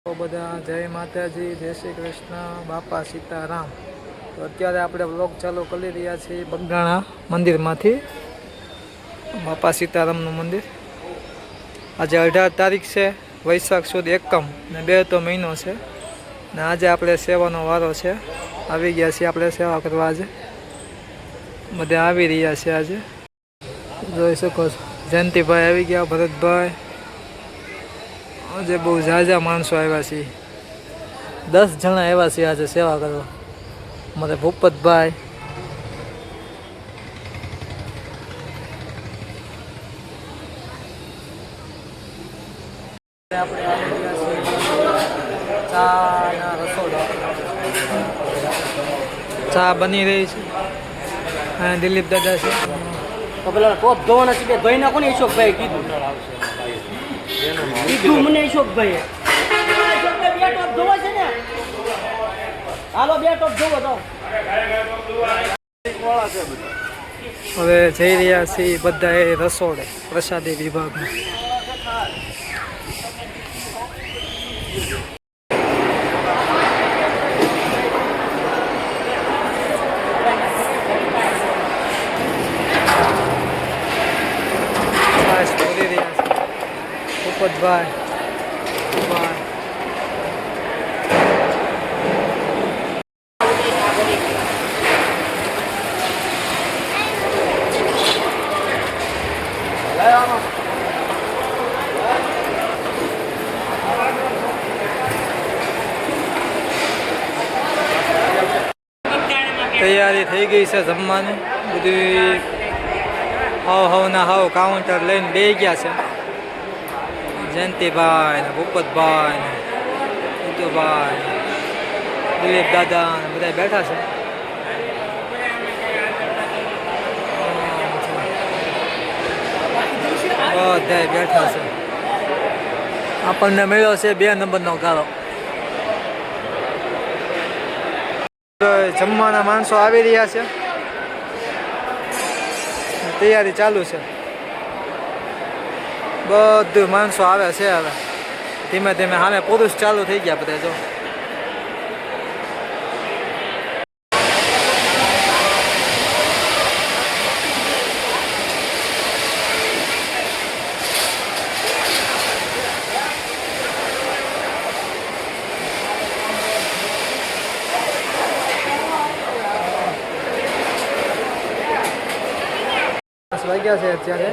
તો બધા જય માતાજી, જય શ્રી કૃષ્ણ, બાપા સીતારામ। તો અત્યારે આપણે વ્લોગ ચાલુ કરી રહ્યા છીએ બગદાણા મંદિરમાંથી, બાપા સીતારામનું મંદિર। આજે 18 તારીખ છે, વૈશાખ સુદ એકમ ને 2 તો મહિનો છે ને આજે આપણે સેવાનો વારો છે। આવી ગયા છીએ આપણે સેવા કરવા। આજે બધા આવી રહ્યા છે। આજે જોઈ શકો છો જયંતિભાઈ આવી ગયા, ભરતભાઈ, આજે બહુ ઝાઝા માણસો આવ્યા છે। 10 જણા આવ્યા છે આજે સેવા કરવા। અમારે ભૂપતભાઈ, આપણે આવી ગયા છીએ ચાના રસોડા। ચા બની રહી છે અને દિલીપ દાદા છે। તો પેલા ટોપ ધોવાના છે કે ધોઈ નાખો ને, ઈશોકભાઈ કીધું મને ઈશોકભાઈ બે ટોપ ધોવા છે ને, હાલો 2 ટોપ ધોવો તો। હવે જઈ રહ્યા છીએ બધા એ રસોડે પ્રસાદી વિભાગમાં। ભૂપતભાઈ, તૈયારી થઈ ગઈ છે જમવાની। બધી હાવ કાઉન્ટર લઈને બેસી ગયા છે। જયંતિભાઈ ને ભૂપતભાઈ ને ઉદયભાઈ, દિલીપ દાદા ને બધા બેઠા છે। બધા બેઠા છે। આપણને મળ્યો છે 2 નંબરનો ગાળો। જમવાના માણસો આવી રહ્યા છે, તૈયારી ચાલુ છે। બધું માણસો આવે છે। હવે ધીમે ધીમે સામે પુરુષ ચાલુ થઈ ગયા બધા। જો વાગ્યા છે અત્યારે,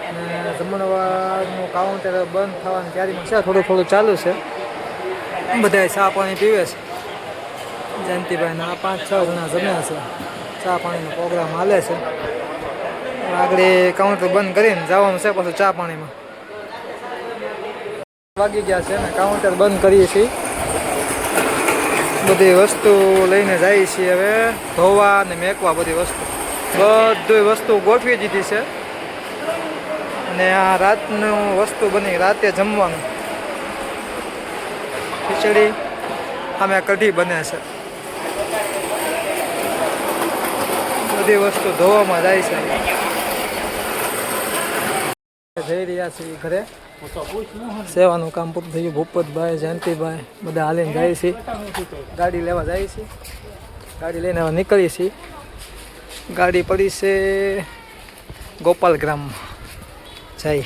અને જમણવારનું કાઉન્ટર બંધ થવાની તૈયારીમાં છે। થોડું ચાલુ છે। બધા ચા પાણી પીવે છે। જયંતિભાઈના 5-6 જણા જમ્યા છે। ચા પાણીનો પ્રોગ્રામ હાલે છે। આગળ કાઉન્ટર બંધ કરીને જવાનું છે પાછું ચા પાણીમાં। વાગી ગયા છે ને કાઉન્ટર બંધ કરીએ છીએ। બધી વસ્તુ લઈને જઈએ છીએ હવે ધોવા ને મેકવા। બધી વસ્તુ ગોઠવી દીધી છે અને આ રાતનું વસ્તુ બની, રાતે જમવાનું ખીચડી, આમે કઢી બને છે। બધી વસ્તુ ધોવામાં જાય છે। જઈ રહ્યા છીએ ઘરે। સેવાનું કામ પૂરું થયું। ભૂપતભાઈ, જયંતિભાઈ બધા હાલીને જાય છે। ગાડી લેવા જાય છે। ગાડી લઈને હવે નીકળીએ છીએ। ગાડી પડી છે ગોપાલ ગ્રામમાં જાય।